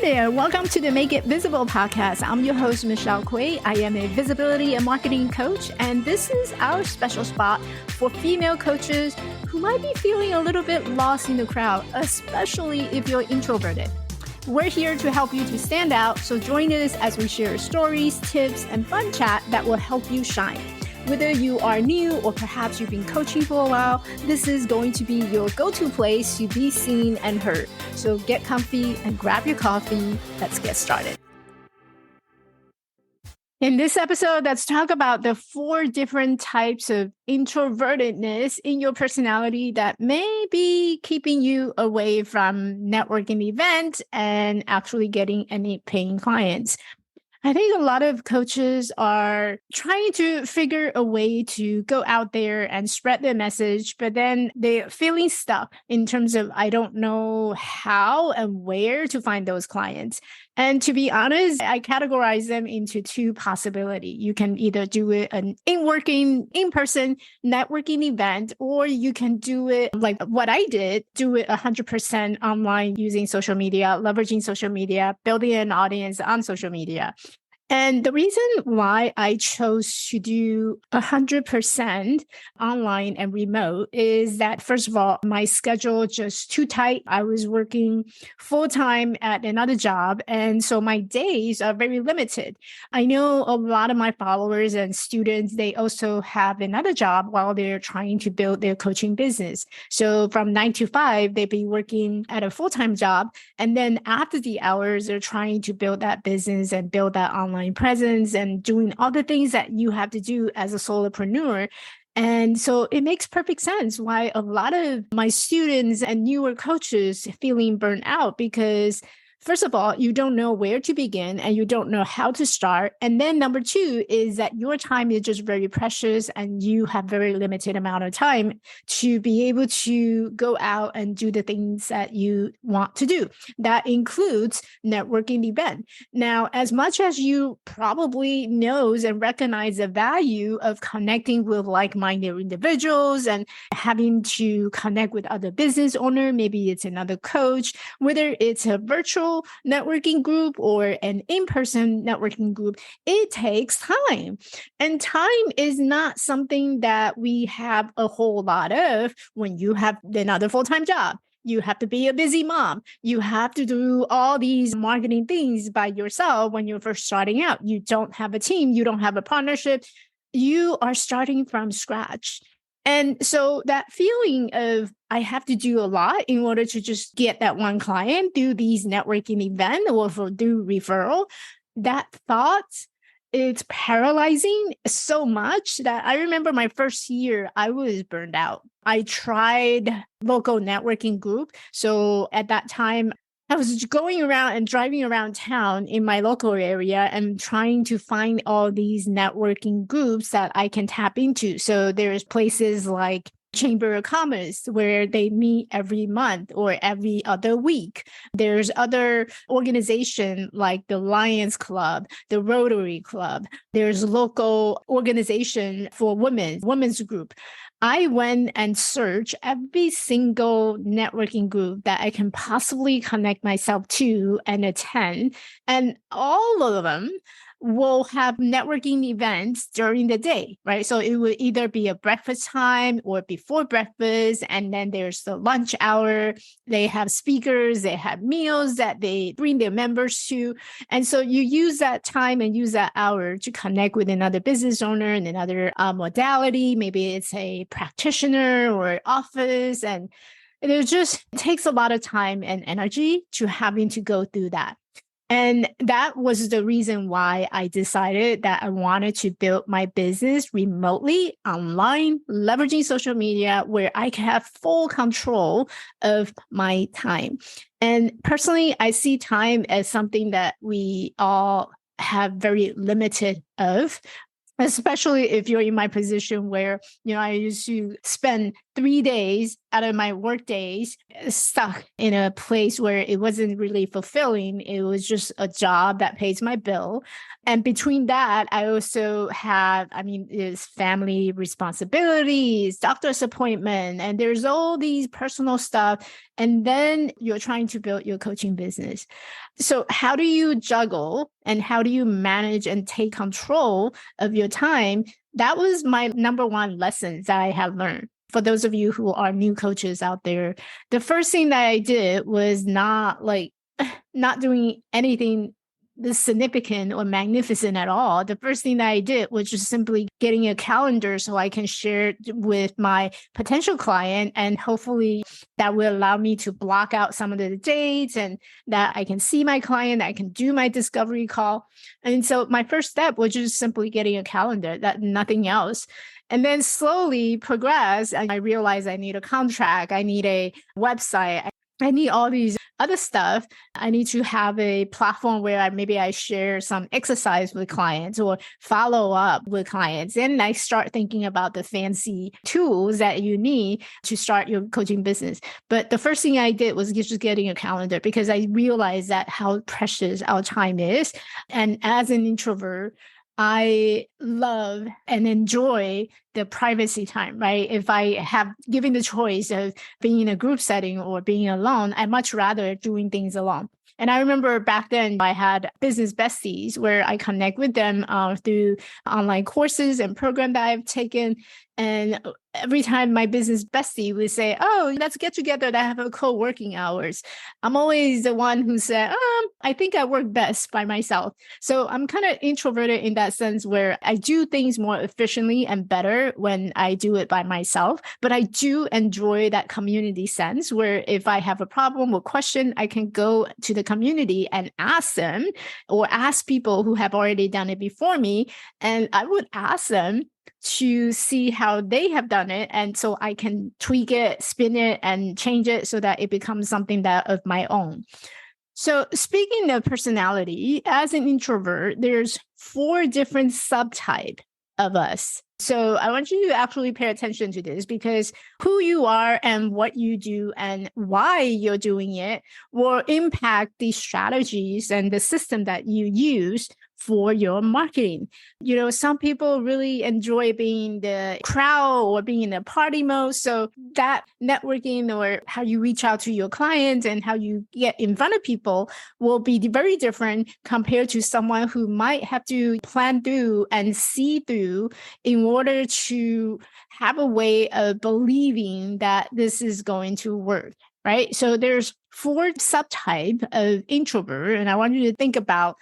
there. Welcome to the Make It Visible podcast. I'm your host, Michelle Kuei. I am a visibility and marketing coach, and this is our special spot for female coaches who might be feeling a little bit lost in the crowd, especially if you're introverted. We're here to help you to stand out, so join us as we share stories, tips, and fun chat that will help you shine. Whether you are new or perhaps you've been coaching for a while, this is going to be your go-to place to be seen and heard. So get comfy and grab your coffee. Let's get started. In this episode, let's talk about the 4 different types of introvertedness in your personality that may be keeping you away from networking events and actually getting any paying clients. I think a lot of coaches are trying to figure a way to go out there and spread their message, but then they're feeling stuck in terms of, I don't know how and where to find those clients. And to be honest, I categorize them into 2 possibilities. You can either do it an in-person networking event, or you can do it like what I did, do it 100% online using social media, leveraging social media, building an audience on social media. And the reason why I chose to do 100% online and remote is that, first of all, my schedule just too tight. I was working full-time at another job, and so my days are very limited. I know a lot of my followers and students, they also have another job while they're trying to build their coaching business. So from 9 to 5, they'd be working at a full-time job, and then after the hours, they're trying to build that business and build that online presence and doing all the things that you have to do as a solopreneur. And so it makes perfect sense why a lot of my students and newer coaches feeling burnt out, because first of all, you don't know where to begin and you don't know how to start. And then number 2 is that your time is just very precious and you have very limited amount of time to be able to go out and do the things that you want to do. That includes networking event. Now, as much as you probably knows and recognize the value of connecting with like-minded individuals and having to connect with other business owner, maybe it's another coach, whether it's a virtual networking group or an in-person networking group, it takes time. And time is not something that we have a whole lot of when you have another full-time job. You have to be a busy mom. You have to do all these marketing things by yourself when you're first starting out. You don't have a team. You don't have a partnership. You are starting from scratch. And so that feeling of I have to do a lot in order to just get that one client, do these networking event or do referral, that thought, it's paralyzing so much that I remember my first year, I was burned out. I tried local networking group. So at that time, I was going around and driving around town in my local area and trying to find all these networking groups that I can tap into. So there's places like Chamber of Commerce where they meet every month or every other week. There's other organizations like the Lions Club, the Rotary Club. There's local organization for women's group. I went and searched every single networking group that I can possibly connect myself to and attend. And all of them will have networking events during the day, right? So it would either be a breakfast time or before breakfast. And then there's the lunch hour. They have speakers, they have meals that they bring their members to. And so you use that time and use that hour to connect with another business owner and another modality. Maybe it's a practitioner or office. And it just takes a lot of time and energy to having to go through that. And that was the reason why I decided that I wanted to build my business remotely, online, leveraging social media, where I can have full control of my time. And personally, I see time as something that we all have very limited of. Especially if you're in my position where, I used to spend 3 days out of my work days stuck in a place where it wasn't really fulfilling. It was just a job that pays my bill. And between that, I also have, there's family responsibilities, doctor's appointment, and there's all these personal stuff. and then you're trying to build your coaching business. So how do you juggle and how do you manage and take control of your time? That was my number one lesson that I have learned. For those of you who are new coaches out there, the first thing that I did was not doing anything this significant or magnificent at all. The first thing that I did was just simply getting a calendar so I can share it with my potential client. And hopefully that will allow me to block out some of the dates and that I can see my client, I can do my discovery call. And so my first step was just simply getting a calendar, that nothing else. And then slowly progress. And I realized I need a contract, I need a website, I need all these other stuff. I need to have a platform where I share some exercise with clients or follow up with clients. And I start thinking about the fancy tools that you need to start your coaching business. But the first thing I did was just getting a calendar because I realized that how precious our time is. And as an introvert, I love and enjoy the privacy time, right? If I have given the choice of being in a group setting or being alone, I much rather doing things alone. And I remember back then I had business besties where I connect with them through online courses and program that I've taken. And every time my business bestie would say, oh, let's get together to have a co-working hours, I'm always the one who said, I think I work best by myself. So I'm kind of introverted in that sense where I do things more efficiently and better when I do it by myself. But I do enjoy that community sense where if I have a problem or question, I can go to the community and ask them or ask people who have already done it before me. And I would ask them to see how they have done it. And so I can tweak it, spin it, and change it so that it becomes something that of my own. So speaking of personality, as an introvert, there's 4 different subtypes of us. So I want you to actually pay attention to this because who you are and what you do and why you're doing it will impact the strategies and the system that you use for your marketing. Some people really enjoy being the crowd or being in the party mode. So that networking or how you reach out to your clients and how you get in front of people will be very different compared to someone who might have to plan through and see through in order to have a way of believing that this is going to work. Right. So there's 4 subtypes of introvert. And I want you to think about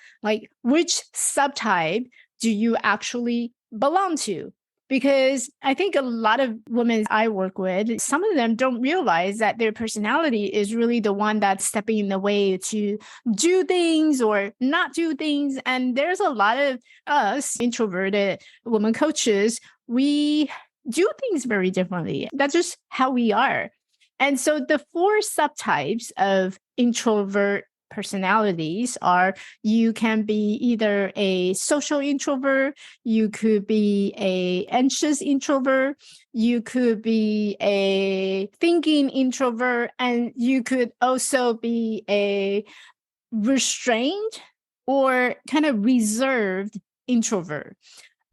which subtype do you actually belong to? Because I think a lot of women I work with, some of them don't realize that their personality is really the one that's stepping in the way to do things or not do things. And there's a lot of us introverted women coaches, we do things very differently. That's just how we are. And so the 4 subtypes of introvert personalities are you can be either a social introvert, you could be a anxious introvert, you could be a thinking introvert, and you could also be a restrained or kind of reserved introvert.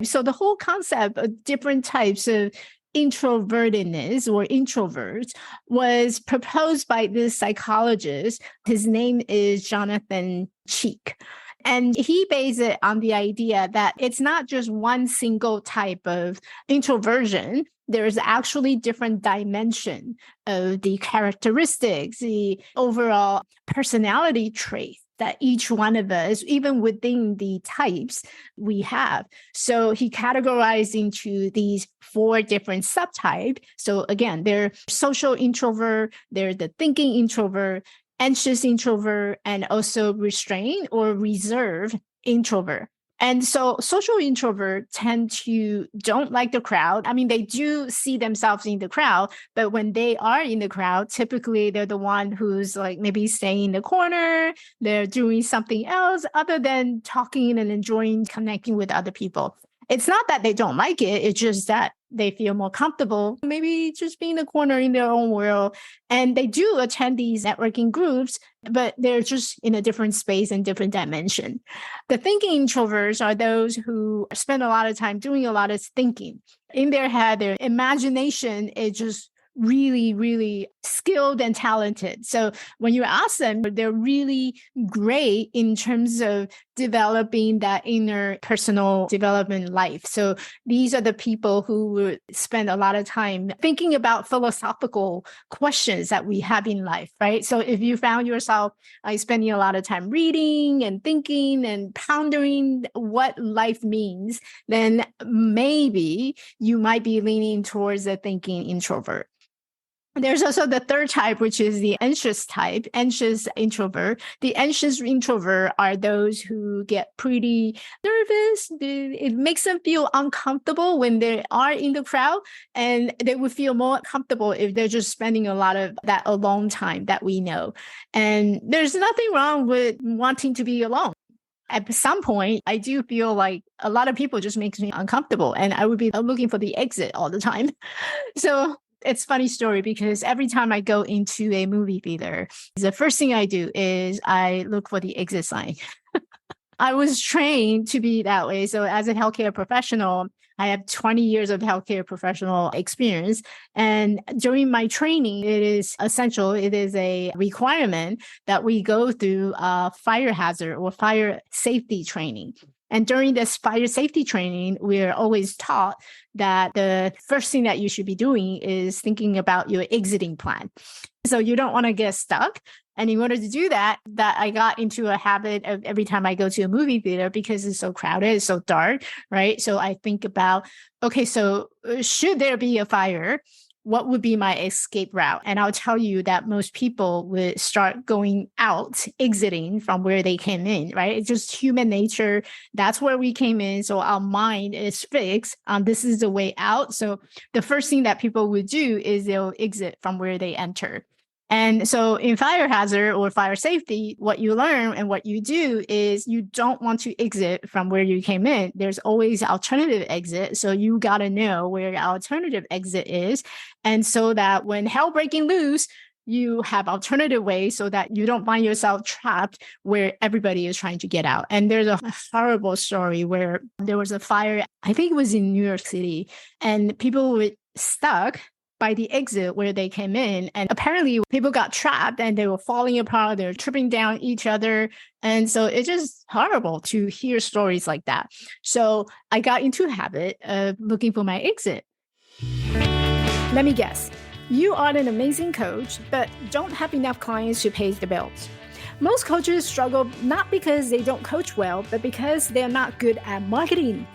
So the whole concept of different types of introvertedness or introverts was proposed by this psychologist. His name is Jonathan Cheek. And he based it on the idea that it's not just one single type of introversion. There's actually different dimension of the characteristics, the overall personality traits that each one of us, even within the types we have. So he categorized into these 4 different subtypes. So again, they're social introvert, they're the thinking introvert, anxious introvert, and also restrained or reserved introvert. And so social introverts tend to don't like the crowd. I mean, they do see themselves in the crowd, but when they are in the crowd, typically they're the one who's maybe staying in the corner, they're doing something else other than talking and enjoying connecting with other people. It's not that they don't like it. It's just that they feel more comfortable, maybe just being in the corner in their own world. And they do attend these networking groups, but they're just in a different space and different dimension. The thinking introverts are those who spend a lot of time doing a lot of thinking. In their head, their imagination is just really, really skilled and talented. So when you ask them, they're really great in terms of developing that inner personal development life. So these are the people who would spend a lot of time thinking about philosophical questions that we have in life, right? So if you found yourself spending a lot of time reading and thinking and pondering what life means, then maybe you might be leaning towards a thinking introvert. There's also the third type, which is the anxious type, anxious introvert. The anxious introvert are those who get pretty nervous. It makes them feel uncomfortable when they are in the crowd, and they would feel more comfortable if they're just spending a lot of that alone time that we know. And there's nothing wrong with wanting to be alone. At some point, I do feel like a lot of people just makes me uncomfortable, and I would be looking for the exit all the time. So it's a funny story because every time I go into a movie theater, the first thing I do is I look for the exit sign. I was trained to be that way. So as a healthcare professional, I have 20 years of healthcare professional experience. And during my training, it is essential, it is a requirement that we go through fire hazard or fire safety training. And during this fire safety training, we're always taught that the first thing that you should be doing is thinking about your exiting plan. So you don't want to get stuck. And in order to do that, I got into a habit of every time I go to a movie theater, because it's so crowded, it's so dark, right? So I think about, okay, so should there be a fire, what would be my escape route? And I'll tell you that most people would start going out, exiting from where they came in, right? It's just human nature. That's where we came in. So our mind is fixed. This is the way out. So the first thing that people would do is they'll exit from where they enter. And so in fire hazard or fire safety, what you learn and what you do is you don't want to exit from where you came in. There's always alternative exit. So you got to know where your alternative exit is. And so that when hell breaking loose, you have alternative ways so that you don't find yourself trapped where everybody is trying to get out. And there's a horrible story where there was a fire, I think it was in New York City, and people were stuck by the exit where they came in. And apparently people got trapped and they were falling apart. They were tripping down each other. And so it's just horrible to hear stories like that. So I got into a habit of looking for my exit. Let me guess. You are an amazing coach, but don't have enough clients to pay the bills. Most coaches struggle not because they don't coach well, but because they're not good at marketing.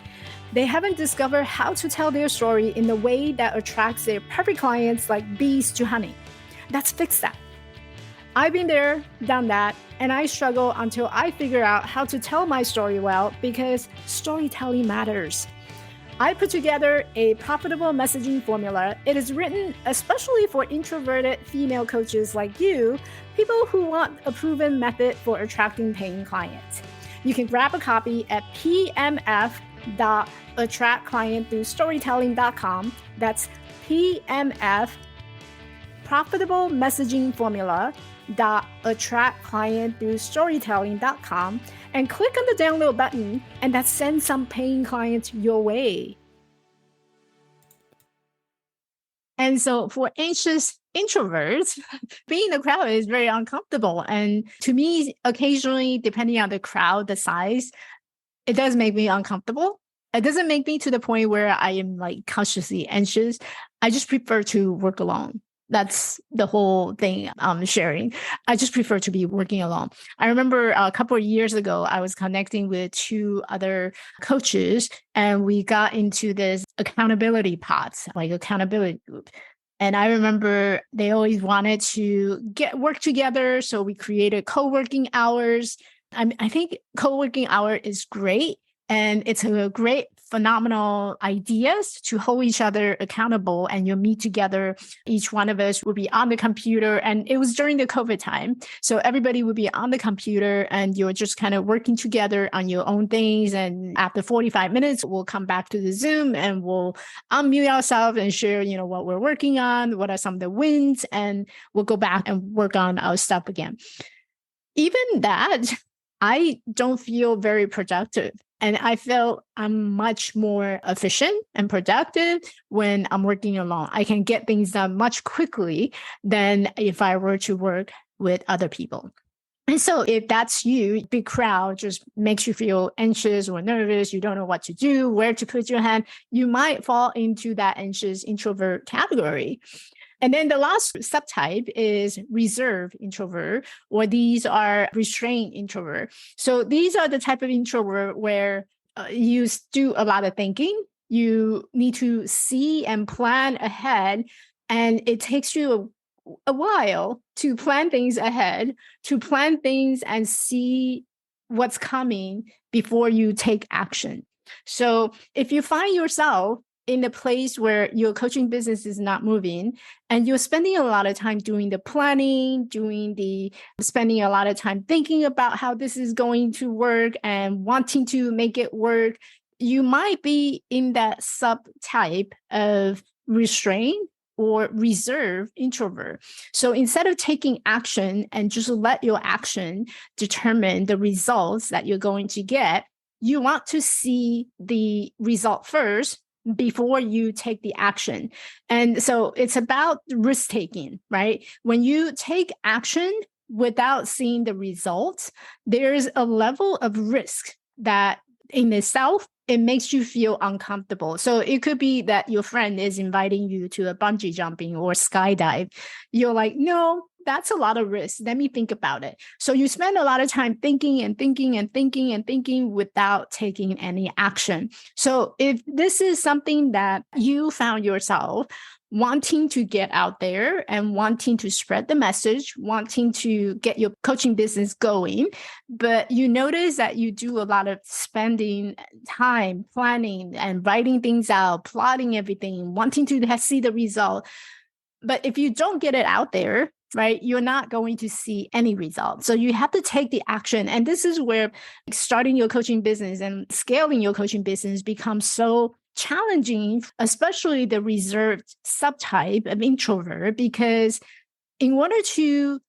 They haven't discovered how to tell their story in the way that attracts their perfect clients like bees to honey. Let's fix that. I've been there, done that, and I struggle until I figure out how to tell my story well, because storytelling matters. I put together a profitable messaging formula. It is written especially for introverted female coaches like you, people who want a proven method for attracting paying clients. You can grab a copy at pmf.attractclientthroughstorytelling.com. That's PMF, profitable messaging formula.attractclientthroughstorytelling.com, and click on the download button, and that sends some paying clients your way. And so for anxious introverts, being in the crowd is very uncomfortable. And to me, occasionally, depending on the crowd, the size, it does make me uncomfortable. It doesn't make me to the point where I am like consciously anxious. I just prefer to work alone. That's the whole thing I'm sharing. I just prefer to be working alone. I remember a couple of years ago, I was connecting with two other coaches, and we got into this accountability pods, like accountability group. And I remember they always wanted to work together. So we created co-working hours. I think co-working hour is great. And it's a great, phenomenal ideas to hold each other accountable, and you'll meet together. Each one of us would be on the computer, and it was during the COVID time. So everybody would be on the computer and you're just kind of working together on your own things. And after 45 minutes, we'll come back to the Zoom and we'll unmute ourselves and share, what we're working on, what are some of the wins, and we'll go back and work on our stuff again. Even that, I don't feel very productive And I feel I'm much more efficient and productive when I'm working alone. I can get things done much quickly than if I were to work with other people. And so if that's you, big crowd just makes you feel anxious or nervous, you don't know what to do, where to put your hand, you might fall into that anxious introvert category. And then the last subtype is reserved introvert, or these are restrained introvert. So these are the type of introvert where you do a lot of thinking. You need to see and plan ahead. And it takes you a while to plan things ahead, to plan things and see what's coming before you take action. So if you find yourself in a place where your coaching business is not moving and you're spending a lot of time doing the planning, spending a lot of time thinking about how this is going to work and wanting to make it work, you might be in that subtype of restraint or reserve introvert. So instead of taking action and just let your action determine the results that you're going to get, you want to see the result first before you take the action. And so it's about risk taking, right? When you take action without seeing the results, there's a level of risk that in itself, it makes you feel uncomfortable. So it could be that your friend is inviting you to a bungee jumping or skydive. You're like, no, that's a lot of risk. Let me think about it. So you spend a lot of time thinking and thinking and thinking and thinking without taking any action. So if this is something that you found yourself wanting to get out there and wanting to spread the message, wanting to get your coaching business going, but you notice that you do a lot of spending time planning and writing things out, plotting everything, wanting to see the result. But if you don't get it out there, right, you're not going to see any results. So you have to take the action. And this is where starting your coaching business and scaling your coaching business becomes so challenging, especially the reserved subtype of introvert, because in order to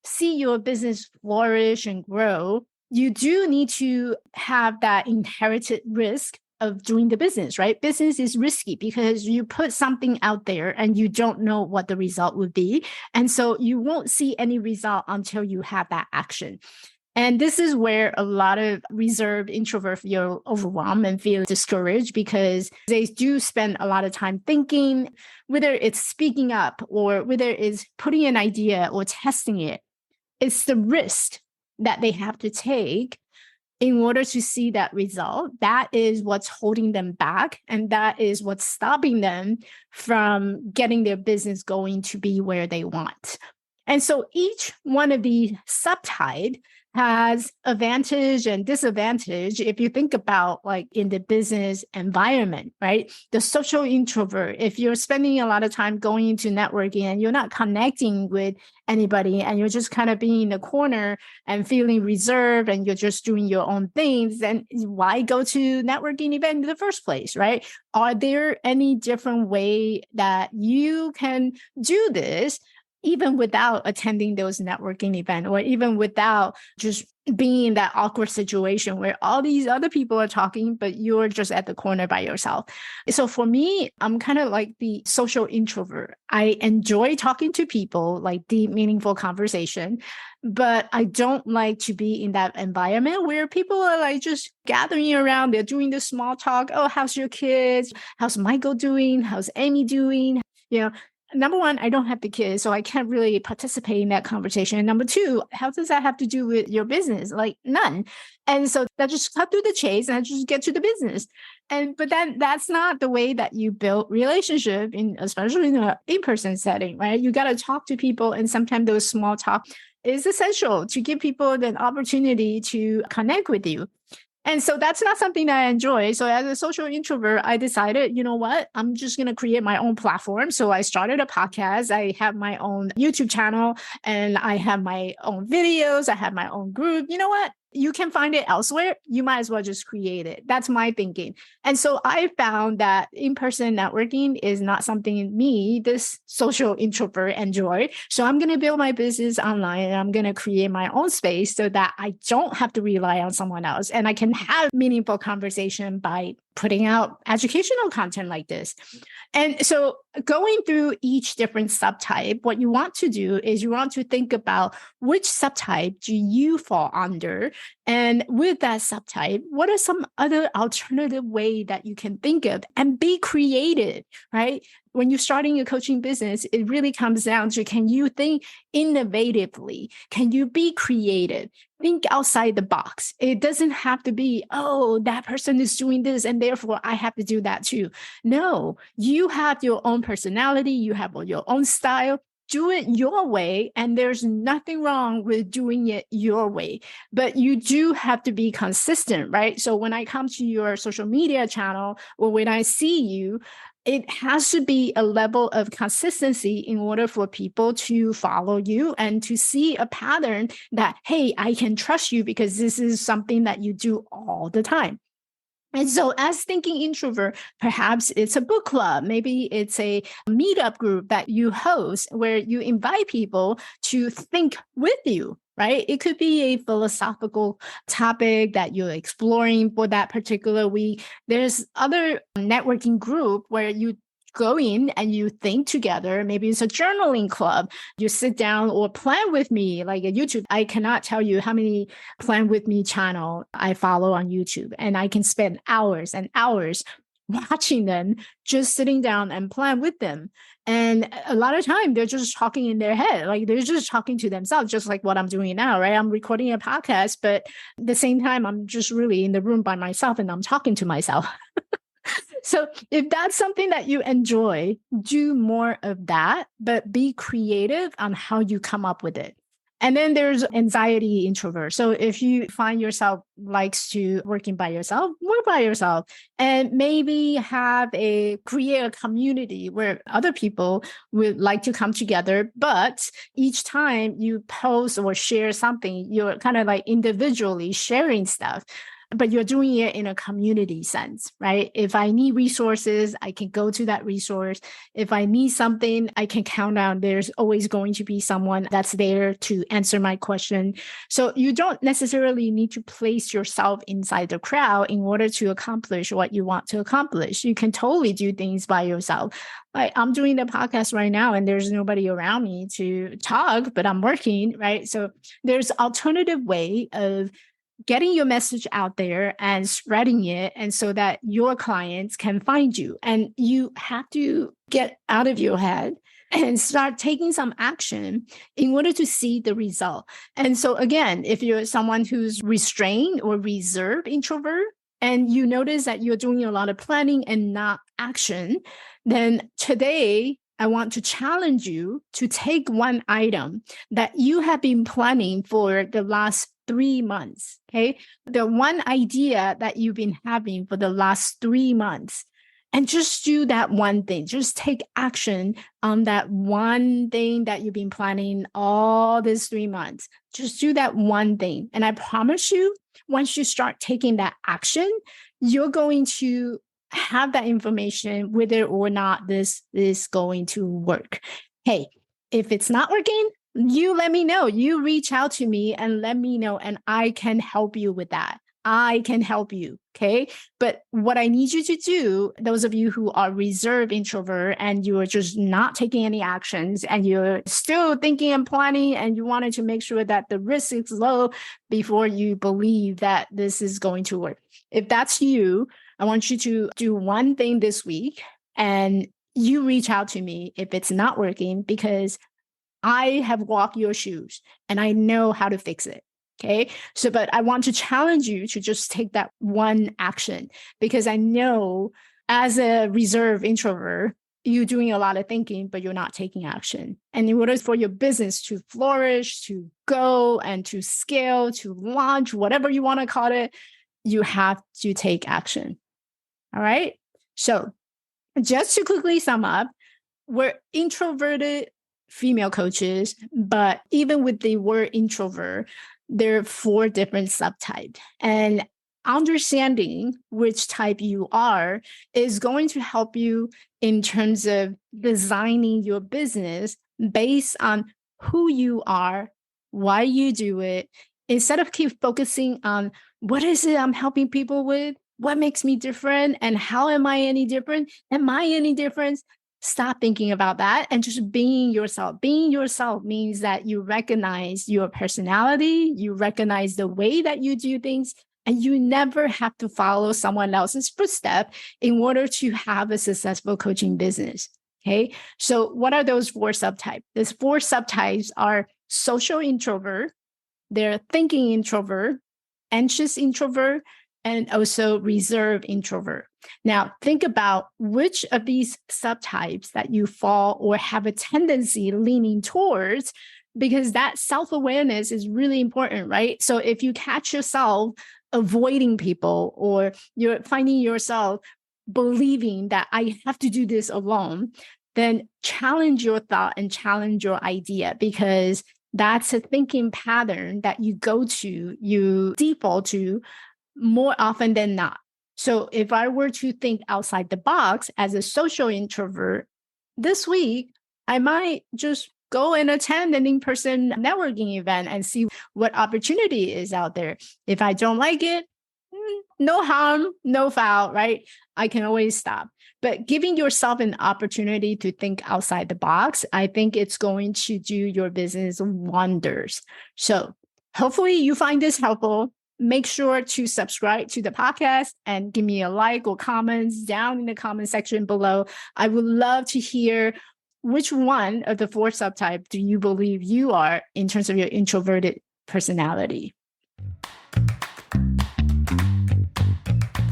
see your business flourish and grow, you do need to have that inherited risk of doing the business, right? Business is risky because you put something out there and you don't know what the result would be. And so you won't see any result until you have that action. And this is where a lot of reserved introverts feel overwhelmed and feel discouraged because they do spend a lot of time thinking, whether it's speaking up or whether it's putting an idea or testing it. It's the risk that they have to take in order to see that result. That is what's holding them back. And that is what's stopping them from getting their business going to be where they want. And so each one of the subtype has advantage and disadvantage if you think about like in the business environment, right? The social introvert, if you're spending a lot of time going into networking and you're not connecting with anybody and you're just kind of being in the corner and feeling reserved and you're just doing your own things, then why go to networking event in the first place, right? Are there any different way that you can do this even without attending those networking events or even without just being in that awkward situation where all these other people are talking, but you're just at the corner by yourself? So for me, I'm kind of like the social introvert. I enjoy talking to people, like deep, meaningful conversation, but I don't like to be in that environment where people are like just gathering around. They're doing the small talk. Oh, how's your kids? How's Michael doing? How's Amy doing? You know, number one, I don't have the kids, so I can't really participate in that conversation. And number two, how does that have to do with your business? Like none. And so that just cut through the chase and I just get to the business. But then that's not the way that you build relationship especially in an in-person setting, right? You got to talk to people, and sometimes those small talk is essential to give people an opportunity to connect with you. And so that's not something that I enjoy. So as a social introvert, I decided, you know what, I'm just going to create my own platform. So I started a podcast. I have my own YouTube channel and I have my own videos. I have my own group. You know what? You can find it elsewhere. You might as well just create it. That's my thinking. And so I found that in-person networking is not something me, this social introvert, enjoy. So I'm going to build my business online and I'm going to create my own space so that I don't have to rely on someone else and I can have meaningful conversation by putting out educational content like this. And so going through each different subtype, what you want to do is you want to think about which subtype do you fall under? And with that subtype, what are some other alternative way that you can think of and be creative, right? When you're starting a coaching business, it really comes down to, can you think innovatively? Can you be creative? Think outside the box. It doesn't have to be, oh, that person is doing this and therefore I have to do that too. No, you have your own personality. You have your own style. Do it your way. And there's nothing wrong with doing it your way. But you do have to be consistent, right? So when I come to your social media channel or when I see you, it has to be a level of consistency in order for people to follow you and to see a pattern that, hey, I can trust you because this is something that you do all the time. And so as thinking introvert, perhaps it's a book club, maybe it's a meetup group that you host where you invite people to think with you, right? It could be a philosophical topic that you're exploring for that particular week. There's other networking group where you go in and you think together. Maybe it's a journaling club. You sit down or plan with me, like a YouTube. I cannot tell you how many plan with me channel I follow on YouTube. And I can spend hours and hours watching them, just sitting down and plan with them. And a lot of time they're just talking in their head, like they're just talking to themselves, just like what I'm doing now, right? I'm recording a podcast, but at the same time, I'm just really in the room by myself and I'm talking to myself. So if that's something that you enjoy, do more of that, but be creative on how you come up with it. And then there's anxiety introvert. So if you find yourself likes to working by yourself, work by yourself, and maybe create a community where other people would like to come together. But each time you post or share something, you're kind of like individually sharing stuff, but you're doing it in a community sense, right? If I need resources, I can go to that resource. If I need something, I can count on there's always going to be someone that's there to answer my question. So you don't necessarily need to place yourself inside the crowd in order to accomplish what you want to accomplish. You can totally do things by yourself. Like I'm doing the podcast right now and there's nobody around me to talk, but I'm working, right? So there's alternative way of getting your message out there and spreading it, and so that your clients can find you. And you have to get out of your head and start taking some action in order to see the result. And so again, if you're someone who's restrained or reserved introvert, and you notice that you're doing a lot of planning and not action, then today I want to challenge you to take one item that you have been planning for the last 3 months, okay? The one idea that you've been having for the last 3 months, and just do that one thing. Just take action on that one thing that you've been planning all these 3 months. Just do that one thing. And I promise you, once you start taking that action, you're going to have that information, whether or not this is going to work. Hey, if it's not working, you let me know. You reach out to me and let me know, and I can help you with that. I can help you. Okay. But what I need you to do, those of you who are reserved introvert and you are just not taking any actions and you're still thinking and planning and you wanted to make sure that the risk is low before you believe that this is going to work. If that's you, I want you to do one thing this week and you reach out to me if it's not working, because I have walked your shoes and I know how to fix it. Okay. So, but I want to challenge you to just take that one action, because I know as a reserved introvert, you're doing a lot of thinking, but you're not taking action. And in order for your business to flourish, to go and to scale, to launch, whatever you want to call it, you have to take action. All right. So just to quickly sum up, we're introverted female coaches, but even with the word introvert, there are 4 different subtypes. And understanding which type you are is going to help you in terms of designing your business based on who you are, why you do it, instead of keep focusing on what is it I'm helping people with, what makes me different, and how am I any different? Am I any different? Stop thinking about that and just being yourself. Being yourself means that you recognize your personality, you recognize the way that you do things, and you never have to follow someone else's footstep in order to have a successful coaching business. Okay. So what are those 4 subtypes? Those 4 subtypes are social introvert, they're thinking introvert, anxious introvert, and also reserved introvert. Now, think about which of these subtypes that you fall or have a tendency leaning towards, because that self-awareness is really important, right? So if you catch yourself avoiding people, or you're finding yourself believing that I have to do this alone, then challenge your thought and challenge your idea, because that's a thinking pattern that you go to, you default to more often than not. So if I were to think outside the box as a social introvert, this week, I might just go and attend an in-person networking event and see what opportunity is out there. If I don't like it, no harm, no foul, right? I can always stop. But giving yourself an opportunity to think outside the box, I think it's going to do your business wonders. So hopefully you find this helpful. Make sure to subscribe to the podcast and give me a like or comments down in the comment section below. I would love to hear which one of the 4 subtypes do you believe you are in terms of your introverted personality.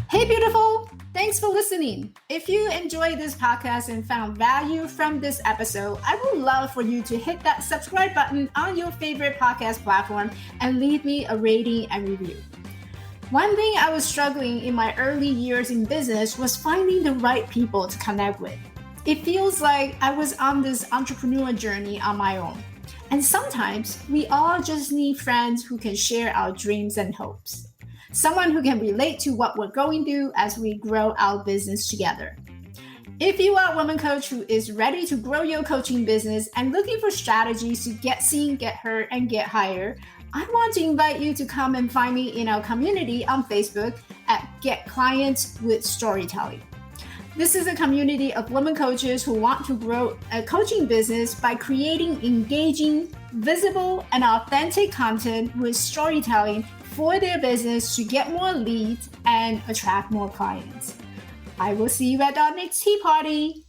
Hey, beautiful. Thanks for listening. If you enjoyed this podcast and found value from this episode, I would love for you to hit that subscribe button on your favorite podcast platform and leave me a rating and review. One thing I was struggling in my early years in business was finding the right people to connect with. It feels like I was on this entrepreneur journey on my own. And sometimes we all just need friends who can share our dreams and hopes. Someone who can relate to what we're going through as we grow our business together. If you are a woman coach who is ready to grow your coaching business and looking for strategies to get seen, get heard, and get hired, I want to invite you to come and find me in our community on Facebook at Get Clients with Storytelling. This is a community of women coaches who want to grow a coaching business by creating engaging, visible, and authentic content with storytelling for their business to get more leads and attract more clients. I will see you at our next tea party.